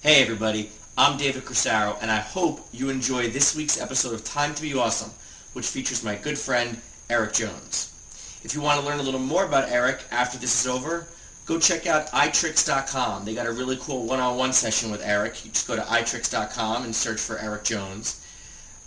Hey everybody, I'm David Crisaro, and I hope you enjoy this week's episode of Time to Be Awesome, which features my good friend, Eric Jones. If you want to learn a little more about Eric after this is over, go check out iTricks.com. They got a really cool one-on-one session with Eric. You just go to iTricks.com and search for Eric Jones.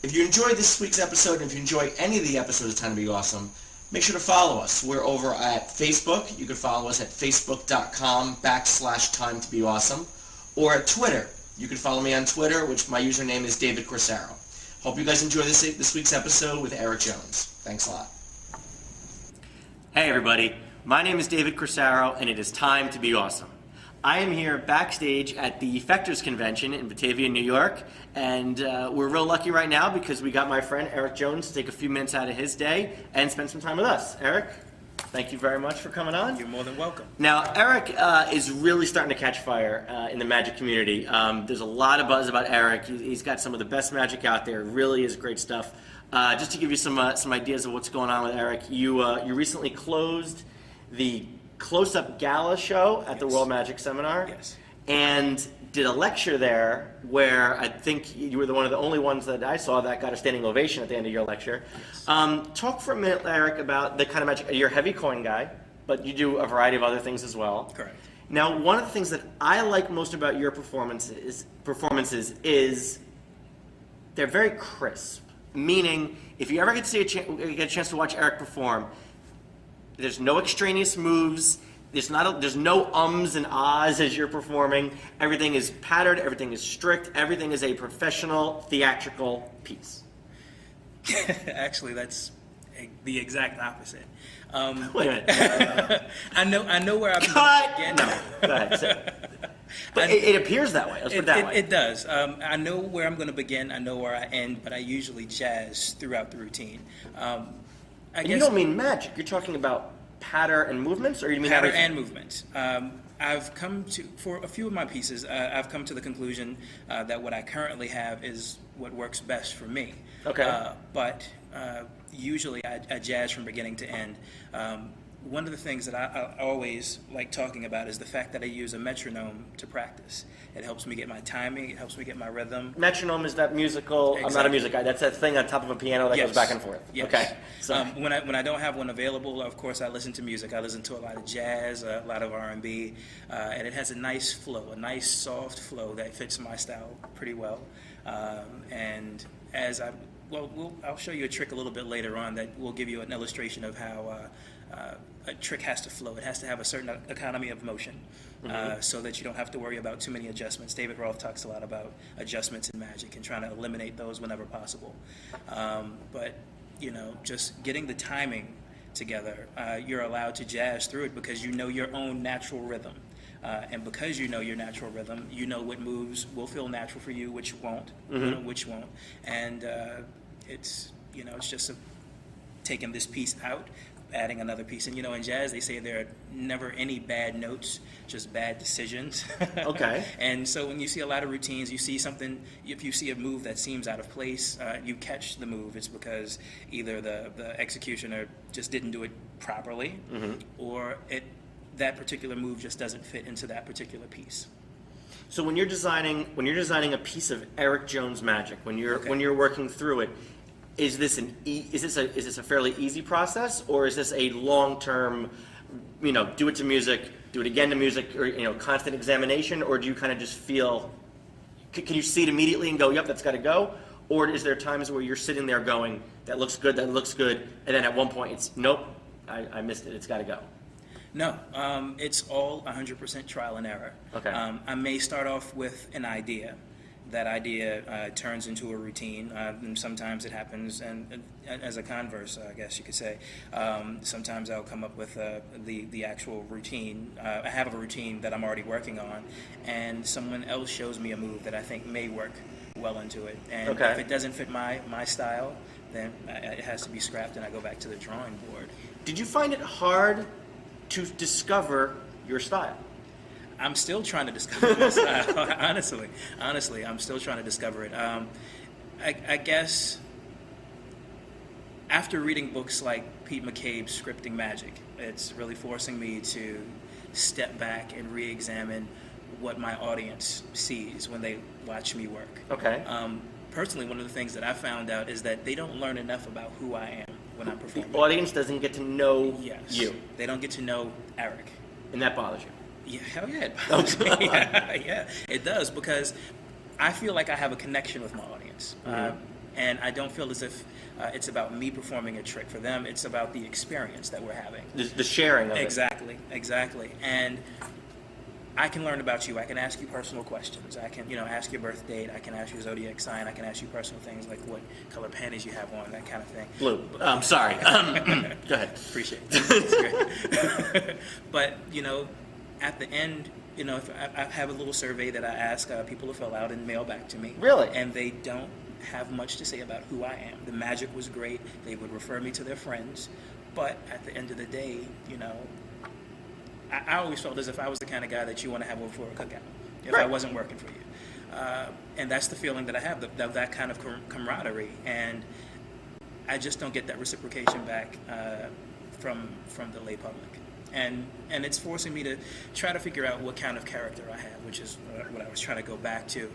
If you enjoyed this week's episode, and if you enjoy any of the episodes of Time to Be Awesome, make sure to follow us. We're over at Facebook. You can follow us at facebook.com/Time to Be Awesome. Or at Twitter. You can follow me on Twitter, which my username is David Crisaro. Hope you guys enjoy this week's episode with Eric Jones. Thanks a lot. Hey everybody, my name is David Crisaro, and it is time to be awesome. I am here backstage at the Effectors Convention in Batavia, New York, and we're real lucky right now because we got my friend Eric Jones to take a few minutes out of his day and spend some time with us. Eric, thank you very much for coming on. You're more than welcome. Now, Eric is really starting to catch fire in the magic community. There's a lot of buzz about Eric. He's got some of the best magic out there. Really is great stuff. Just to give you some ideas of what's going on with Eric, you recently closed the Close-Up Gala show at the World Magic Seminar. Yes. And did a lecture there where I think you were one of the only ones that I saw that got a standing ovation at the end of your lecture. Yes. Talk for a minute, Eric, about the kind of magic. You're a heavy coin guy, but you do a variety of other things as well. Correct. Now, one of the things that I like most about your performances is they're very crisp. Meaning, if you ever get to get a chance to watch Eric perform, there's no extraneous moves. There's no ums and ahs as you're performing. Everything is patterned. Everything is strict. Everything is a professional theatrical piece. Actually, that's the exact opposite. Wait a minute. I know where I'm Cut! No, go ahead. But it appears that way. Let's put it that way. It does. I know where I'm going to begin. I know where I end, but I usually jazz throughout the routine. And you don't mean magic. You're talking about patter and movements, or you mean patter everything? and movements. I've come to, for a few of my pieces, I've come to the conclusion that what I currently have is what works best for me. Okay. But usually I jazz from beginning to end. One of the things that I always like talking about is the fact that I use a metronome to practice. It helps me get my timing, it helps me get my rhythm. Metronome is that musical, Exactly. I'm not a music guy, that's that thing on top of a piano that goes back and forth. Yes. Okay. So. When I don't have one available, of course I listen to music. I listen to a lot of jazz, a lot of R&B, and it has a nice flow, a nice soft flow that fits my style pretty well. And as I'll show you a trick a little bit later on that will give you an allustration of how a trick has to flow. It has to have a certain economy of motion, so that you don't have to worry about too many adjustments. David Roth talks a lot about adjustments in magic and trying to eliminate those whenever possible. But just getting the timing together, you're allowed to jazz through it because you know your own natural rhythm. And because you know your natural rhythm, you know what moves will feel natural for you, which won't, which won't. And it's just taking this piece out, adding another piece. And in jazz they say there are never any bad notes, just bad decisions. Okay. And so when you see a lot of routines, you see something, if you see a move that seems out of place, you catch the move. It's because either the executioner just didn't do it properly, or that particular move just doesn't fit into that particular piece. So when you're designing a piece of Eric Jones magic, when you're working through it, is this a fairly easy process, or is this a long-term, do it to music, do it again to music, or constant examination, or do you kind of just feel, can you see it immediately and go, yep, that's got to go, or is there times where you're sitting there going, that looks good, and then at one point it's, nope, I missed it, it's got to go? No, it's all 100% trial and error. Okay. I may start off with an idea. That idea turns into a routine, and sometimes it happens, and as a converse, I guess you could say. Sometimes I'll come up with the actual routine. I have a routine that I'm already working on, and someone else shows me a move that I think may work well into it. And if it doesn't fit my style, then it has to be scrapped, and I go back to the drawing board. Did you find it hard to discover your style? I'm still trying to discover my style. Honestly, I'm still trying to discover it. I guess after reading books like Pete McCabe's Scripting Magic, it's really forcing me to step back and re-examine what my audience sees when they watch me work. Okay. Personally, one of the things that I found out is that they don't learn enough about who I am when I'm performing. The audience doesn't get to know you. They don't get to know Eric. And that bothers you. Yeah, hell yeah, it bothers me. Yeah, it does, because I feel like I have a connection with my audience. And I don't feel as if it's about me performing a trick. For them, it's about the experience that we're having. The sharing of it. Exactly. And I can learn about you. I can ask you personal questions. I can, ask your birth date. I can ask your zodiac sign. I can ask you personal things like what color panties you have on, that kind of thing. Blue. I'm sorry. Go ahead. Appreciate it. But, at the end, if I have a little survey that I ask people to fill out and mail back to me. Really? And they don't have much to say about who I am. The magic was great. They would refer me to their friends. But at the end of the day, I always felt as if I was the kind of guy that you want to have over for a cookout if I wasn't working for you. And that's the feeling that I have, that kind of camaraderie. And I just don't get that reciprocation back from the lay public. And it's forcing me to try to figure out what kind of character I have, which is what I was trying to go back to.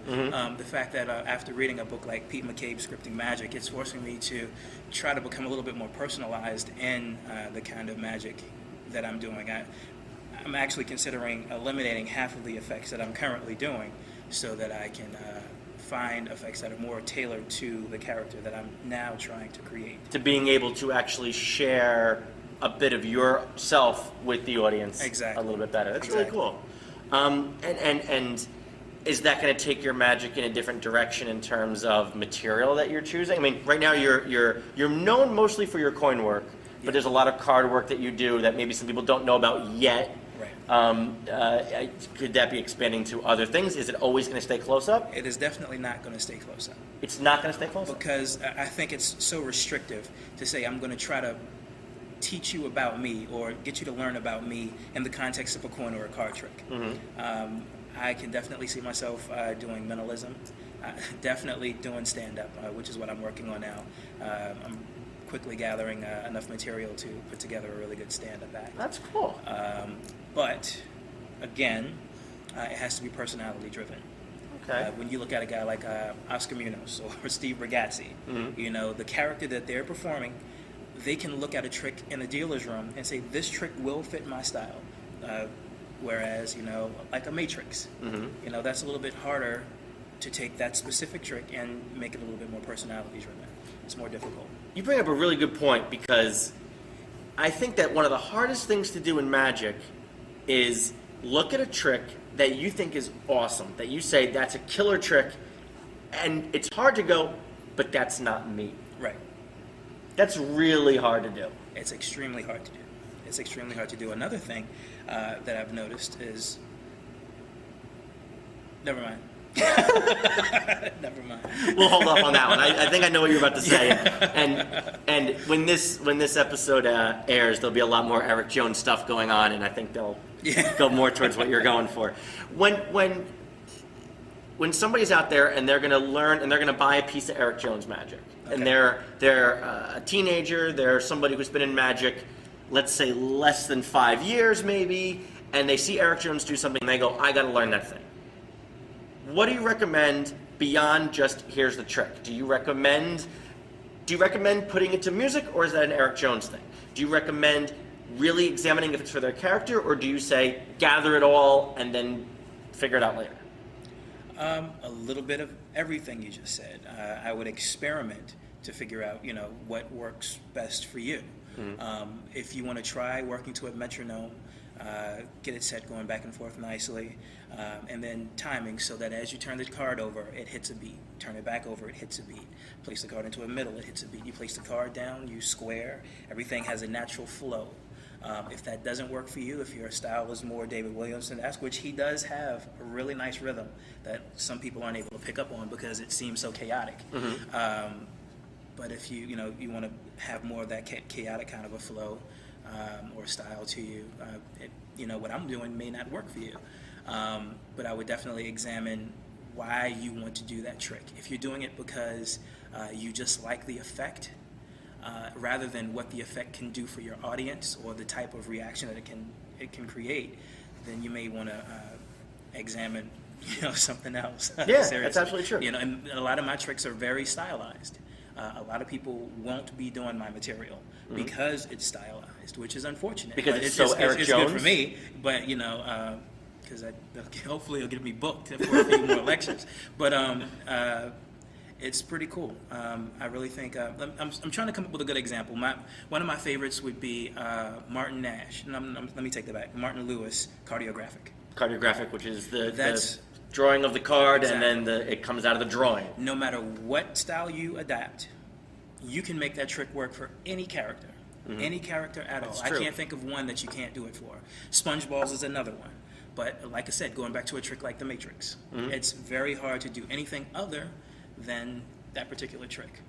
The fact that after reading a book like Pete McCabe's Scripting Magic, it's forcing me to try to become a little bit more personalized in the kind of magic that I'm doing. I'm actually considering eliminating half of the effects that I'm currently doing so that I can find effects that are more tailored to the character that I'm now trying to create. To being able to actually share a bit of yourself with the audience a little bit better. That's really cool. And is that going to take your magic in a different direction in terms of material that you're choosing? I mean, right now you're known mostly for your coin work, but there's a lot of card work that you do that maybe some people don't know about yet. Right. Could that be expanding to other things? Is it always going to stay close up? It is definitely not going to stay close up. It's not going to stay close up? Because I think it's so restrictive to say I'm going to try to teach you about me or get you to learn about me in the context of a coin or a card trick. I can definitely see myself doing mentalism, definitely doing stand-up, which is what I'm working on now. I'm quickly gathering enough material to put together a really good stand-up act. That's cool. But, again, it has to be personality-driven. Okay. When you look at a guy like Oscar Munoz or Steve Ragazzi, the character that they're performing, they can look at a trick in a dealer's room and say, this trick will fit my style. Whereas, like a Matrix, that's a little bit harder to take that specific trick and make it a little bit more personality-driven. It's more difficult. You bring up a really good point, because I think that one of the hardest things to do in magic is look at a trick that you think is awesome, that you say that's a killer trick, and it's hard to go, but that's not me. Right. That's really hard to do. It's extremely hard to do. It's extremely hard to do. Another thing that I've noticed is... Never mind. Never mind. We'll hold off on that one. I think I know what you're about to say. And when this episode airs, there'll be a lot more Eric Jones stuff going on, and I think they'll go more towards what you're going for. When somebody's out there and they're going to learn and they're going to buy a piece of Eric Jones magic, and they're a teenager, they're somebody who's been in magic, let's say less than 5 years maybe, and they see Eric Jones do something and they go, I got to learn that thing. What do you recommend beyond just here's the trick? Do you recommend putting it to music, or is that an Eric Jones thing? Do you recommend really examining if it's for their character, or do you say gather it all and then figure it out later? A little bit of everything you just said. I would experiment to figure out, what works best for you. If you want to try working to a metronome, get it set going back and forth nicely, and then timing so that as you turn the card over, it hits a beat. Turn it back over, it hits a beat. Place the card into a middle, it hits a beat. You place the card down, you square. Everything has a natural flow. If that doesn't work for you, if your style is more David Williamson-esque, which he does have a really nice rhythm that some people aren't able to pick up on because it seems so chaotic. But if you want to have more of that chaotic kind of a flow or style to you, what I'm doing may not work for you. But I would definitely examine why you want to do that trick. If you're doing it because you just like the effect, rather than what the effect can do for your audience or the type of reaction that it can create, then you may want to examine, something else. Yeah, Seriously. that's absolutely true. And a lot of my tricks are very stylized. A lot of people won't be doing my material because it's stylized, which is unfortunate. Because but it's so Eric Jones? good for me, but because hopefully it'll get me booked for a few more lectures. But it's pretty cool. I really think I'm trying to come up with a good example. One of my favorites would be Martin Nash. And let me take that back. Martin Lewis, cardiographic. Cardiographic, which is the drawing of the card, exactly. and then it comes out of the drawing. No matter what style you adapt, you can make that trick work for any character. Any character at all. I can't think of one that you can't do it for. SpongeBob is another one. But like I said, going back to a trick like the Matrix, it's very hard to do anything other than that particular trick.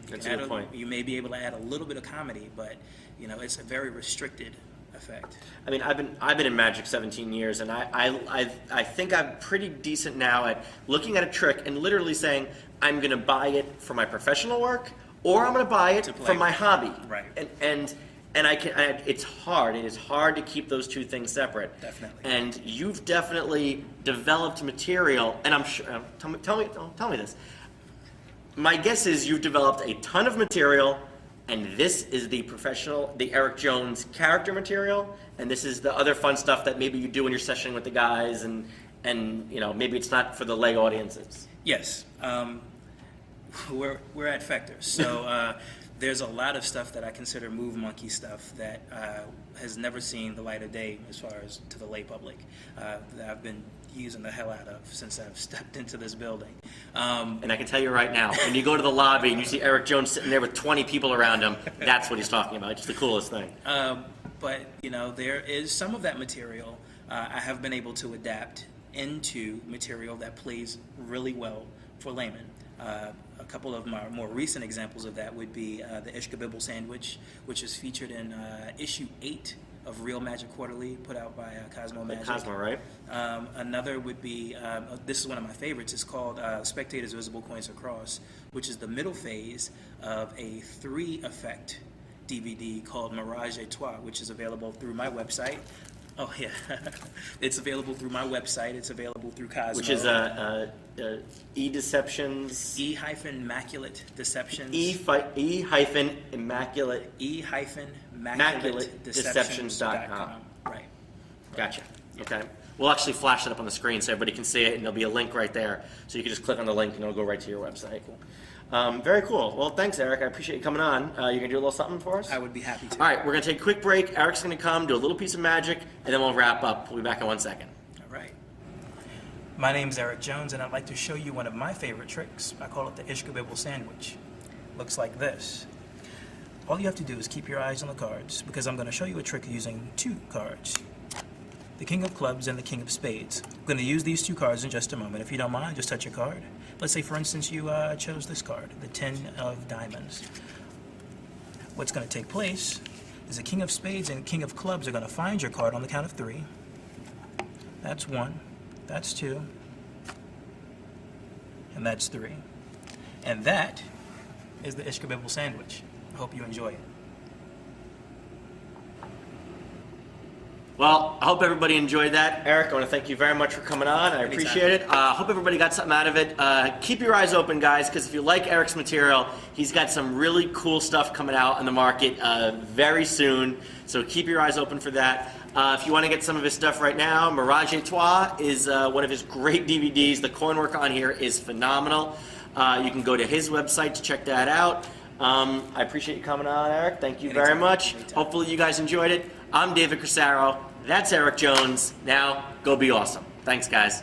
That's a good point. You may be able to add a little bit of comedy, but it's a very restricted effect. I mean, I've been in Magic 17 years, and I think I'm pretty decent now at looking at a trick and literally saying, I'm going to buy it for my professional work, or I'm going to buy it for my hobby. Right. And it's hard. It is hard to keep those two things separate. Definitely. And you've definitely developed material, and I'm sure. Tell me this. My guess is you've developed a ton of material, and this is the Eric Jones character material, and this is the other fun stuff that maybe you do when you're sessioning with the guys, and maybe it's not for the lay audiences. Yes. We're at Fector, so there's a lot of stuff that I consider Move Monkey stuff that has never seen the light of day as far as to the lay public, that I've been using the hell out of since I've stepped into this building. And I can tell you right now, when you go to the lobby and you see Eric Jones sitting there with 20 people around him, that's what he's talking about. It's the coolest thing. But there is some of that material I have been able to adapt into material that plays really well for laymen. A couple of my more recent examples of that would be the Ishkabibble sandwich, which is featured in issue 8 of Real Magic Quarterly, put out by Cosmo Magic. Cosmo, right? Another would be, this is one of my favorites, it's called Spectators Visible Points Across, which is the middle phase of a 3-effect DVD called Mirage et Toi, which is available through my website. Oh, yeah. It's available through my website. It's available through Cosmo. Which is E-Deceptions... E-Immaculate Deceptions. E-Immaculate... E-Immaculate Deceptions.com. Right. Gotcha. Okay. We'll actually flash it up on the screen so everybody can see it, and there'll be a link right there. So you can just click on the link, and it'll go right to your website. Cool. Very cool. Well, thanks, Eric. I appreciate you coming on. You gonna do a little something for us? I would be happy to. All right, we're gonna take a quick break. Eric's gonna come, do a little piece of magic, and then we'll wrap up. We'll be back in 1 second. All right. My name's Eric Jones, and I'd like to show you one of my favorite tricks. I call it the Ishkabibble sandwich. Looks like this. All you have to do is keep your eyes on the cards, because I'm gonna show you a trick using 2 cards. The King of Clubs and the King of Spades. I'm going to use these 2 cards in just a moment. If you don't mind, just touch your card. Let's say, for instance, you chose this card, the 10 of Diamonds. What's going to take place is the King of Spades and King of Clubs are going to find your card on the count of 3. That's 1. That's 2. And that's 3. And that is the Ishkabibble sandwich. I hope you enjoy it. Well, I hope everybody enjoyed that. Eric, I want to thank you very much for coming on. I appreciate it. I hope everybody got something out of it. Keep your eyes open, guys, because if you like Eric's material, he's got some really cool stuff coming out in the market very soon. So keep your eyes open for that. If you want to get some of his stuff right now, Mirage et Toi is one of his great DVDs. The coin work on here is phenomenal. You can go to his website to check that out. I appreciate you coming on, Eric. Thank you very much. Hopefully you guys enjoyed it. I'm David Crisaro. That's Eric Jones. Now, go be awesome. Thanks, guys.